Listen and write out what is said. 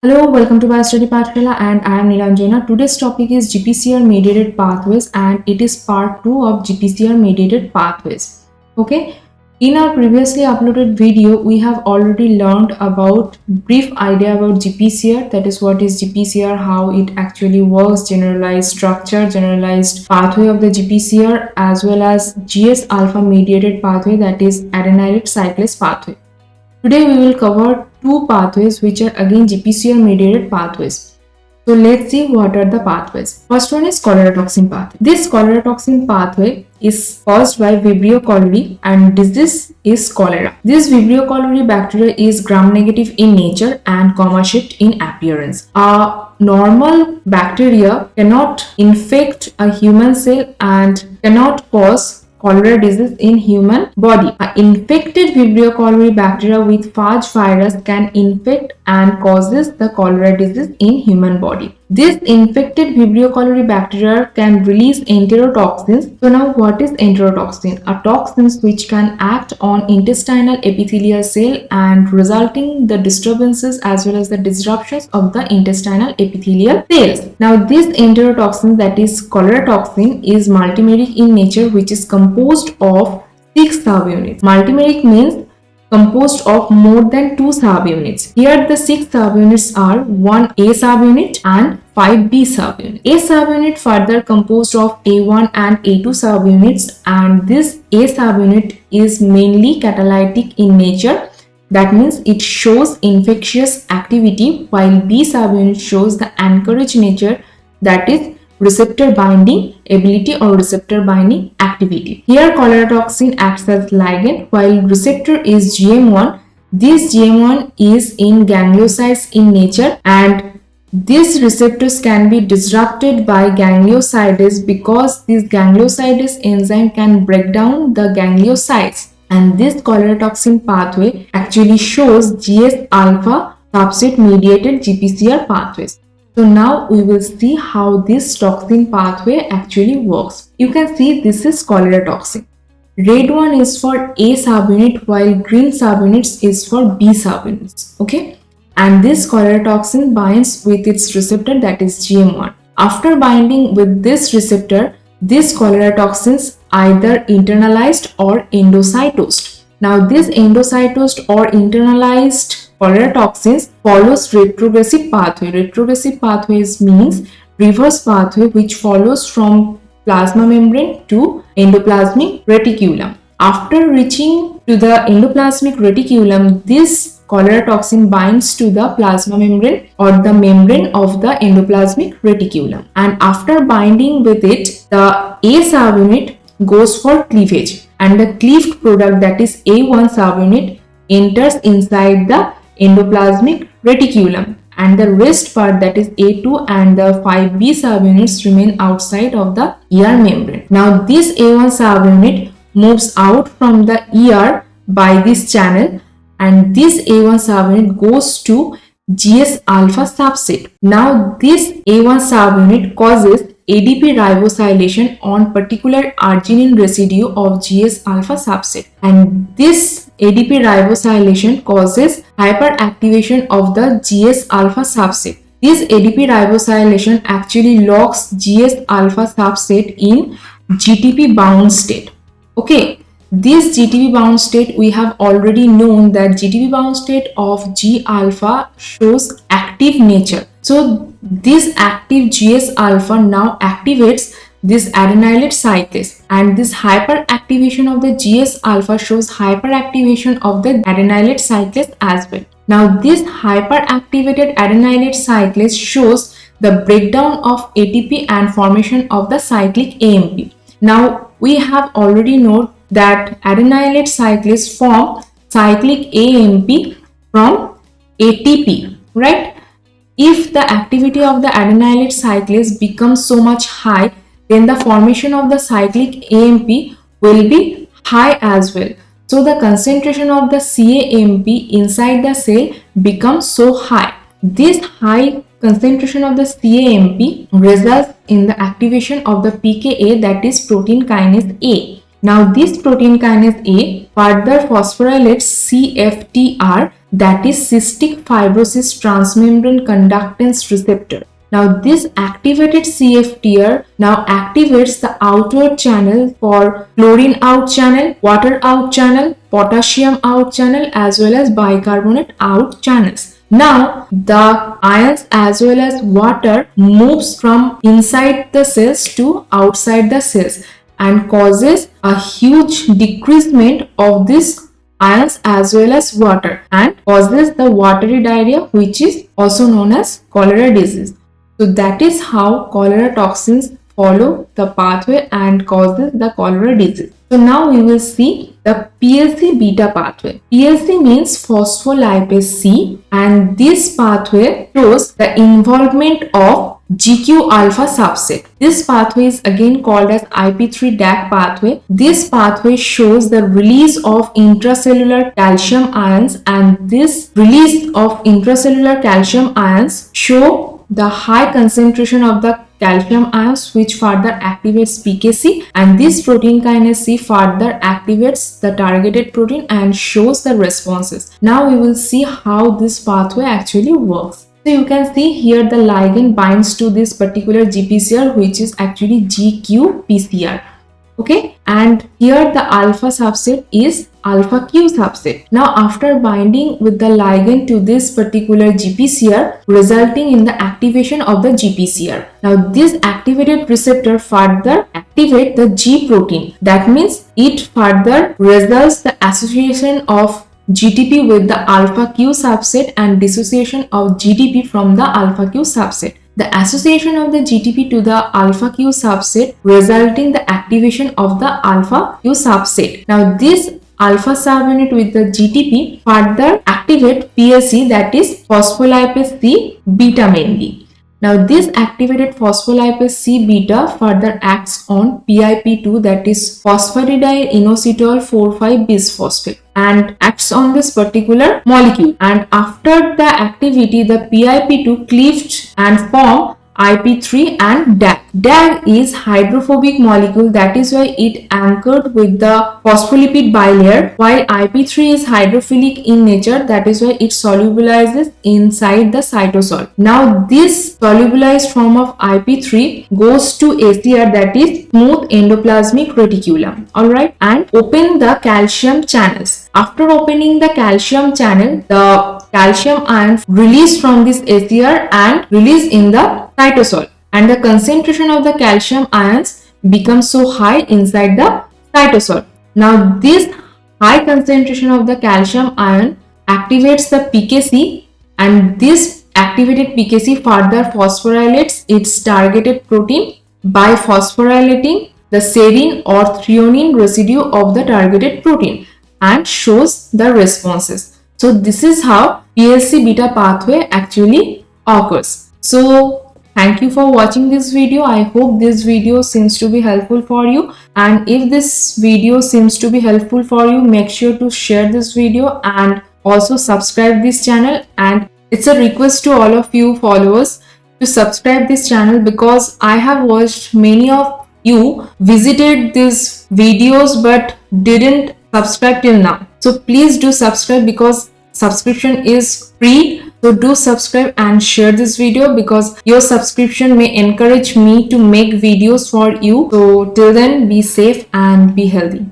Hello, welcome to Biostudy Pathshala and I am Nilanjana. Today's topic is GPCR mediated pathways and it is part 2 of GPCR mediated pathways. Okay, in our previously uploaded video, we have already learned about brief idea about GPCR, that is what is GPCR, how it actually works, generalized structure, generalized pathway of the GPCR, as well as GS alpha mediated pathway, that is adenylate cyclase pathway. Today we will cover two pathways which are again GPCR mediated pathways. So let's see what are the pathways. First one is cholera toxin pathway. This cholera toxin pathway is caused by Vibrio cholerae and disease is cholera. This Vibrio cholerae bacteria is gram-negative in nature and comma-shaped in appearance. A normal bacteria cannot infect a human cell and cannot cause cholera disease in human body. An infected Vibrio cholerae bacteria with phage virus can infect and causes the cholera disease in human body. This infected Vibrio cholerae bacteria can release enterotoxins. So now what is enterotoxin? A toxins which can act on intestinal epithelial cell and resulting the disturbances as well as the disruptions of the intestinal epithelial cells. Now this enterotoxin, that is cholera toxin, is multimeric in nature, which is composed of 6 subunits. Multimeric means composed of more than 2 subunits. Here the 6 subunits are 1A subunit and 5B subunit. A subunit further composed of A1 and A2 subunits, and this A subunit is mainly catalytic in nature. That means it shows infectious activity, while B subunit shows the anchorage nature, that is receptor binding ability or receptor binding activity. Here cholera toxin acts as ligand while receptor is GM1. This GM1 is in gangliosides in nature and these receptors can be disrupted by gangliosides because this gangliosides enzyme can break down the gangliosides, and this cholera toxin pathway actually shows GS alpha substrate mediated GPCR pathways. So now we will see how this toxin pathway actually works. You can see this is cholera toxin. Red one is for A subunit while green subunits is for B subunits. Okay. And this cholera toxin binds with its receptor, that is GM1. After binding with this receptor, these cholera toxins either internalized or endocytosed. Now this endocytosed or internalized cholera toxins follows retrogressive pathway. Retrogressive pathways means reverse pathway which follows from plasma membrane to endoplasmic reticulum. After reaching to the endoplasmic reticulum, this cholera toxin binds to the plasma membrane or the membrane of the endoplasmic reticulum. And after binding with it, the A subunit goes for cleavage and the cleaved product, that is A1 subunit, enters inside the endoplasmic reticulum, and the rest part, that is A2 and the 5B subunits, remain outside of the ER membrane. Now this A1 subunit moves out from the ER by this channel and this A1 subunit goes to GS alpha subset. Now this A1 subunit causes ADP ribosylation on particular arginine residue of GS alpha subset, and this ADP ribosylation causes hyperactivation of the GS alpha subset. This ADP ribosylation actually locks GS alpha subset in GTP bound state. Okay, this GTP bound state, we have already known that GTP bound state of G alpha shows active nature. So this active GS alpha now activates this adenylate cyclase, and this hyperactivation of the GS alpha shows hyperactivation of the adenylate cyclase as well. Now this hyperactivated adenylate cyclase shows the breakdown of ATP and formation of the cyclic AMP. Now we have already known that adenylate cyclase form cyclic AMP from ATP, right? If the activity of the adenylate cyclase becomes so much high, then the formation of the cyclic AMP will be high as well. So the concentration of the CAMP inside the cell becomes so high. This high concentration of the CAMP results in the activation of the pKa, that is protein kinase A. Now this protein kinase A further phosphorylates CFTR, that is cystic fibrosis transmembrane conductance receptor. Now this activated CFTR now activates the outward channel for chlorine out channel, water out channel, potassium out channel as well as bicarbonate out channels. Now the ions as well as water moves from inside the cells to outside the cells and causes a huge decreasement of this ions as well as water and causes the watery diarrhea, which is also known as cholera disease. So that is how cholera toxins follow the pathway and causes the cholera disease. So now we will see the PLC beta pathway. PLC means phospholipase C, and this pathway shows the involvement of GQ alpha subset. This pathway is again called as IP3 DAC pathway. This pathway shows the release of intracellular calcium ions, and this release of intracellular calcium ions show the high concentration of the calcium ions, which further activates PKC, and this protein kinase C further activates the targeted protein and shows the responses. Now we will see how this pathway actually works. So you can see here the ligand binds to this particular GPCR, which is actually GQ-PCR. Okay, and here the alpha subset is alpha Q subset. Now after binding with the ligand to this particular GPCR, resulting in the activation of the GPCR. Now this activated receptor further activate the G protein. That means it further results the association of GTP with the alpha Q subset and dissociation of GTP from the alpha Q subset. The association of the GTP to the alpha Q subset resulting the activation of the alpha Q subset. Now this alpha subunit with the GTP further activate PLC, that is phospholipase C beta mainly. Now this activated phospholipase C beta further acts on PIP2, that is phosphatidyl inositol 4,5-bisphosphate, and acts on this particular molecule, and after the activity the PIP2 cleaved and form IP3 and DAG. DAG is hydrophobic molecule, that is why it anchored with the phospholipid bilayer, while IP3 is hydrophilic in nature, that is why it solubilizes inside the cytosol. Now this solubilized form of IP3 goes to ACR, that is smooth endoplasmic reticulum, alright, and open the calcium channels. After opening the calcium channel, the calcium ions released from this ACR and released in the cytosol, and the concentration of the calcium ions becomes so high inside the cytosol. Now this high concentration of the calcium ion activates the PKC, and this activated PKC further phosphorylates its targeted protein by phosphorylating the serine or threonine residue of the targeted protein and shows the responses. So this is how PLC beta pathway actually occurs. So thank you for watching this video. I hope this video seems to be helpful for you, and if this video seems to be helpful for you, make sure to share this video and also subscribe this channel. And it's a request to all of you followers to subscribe this channel, because I have watched many of you visited these videos but didn't subscribe till now. So please do subscribe, because subscription is free. So do subscribe and share this video, because your subscription may encourage me to make videos for you. So till then, be safe and be healthy.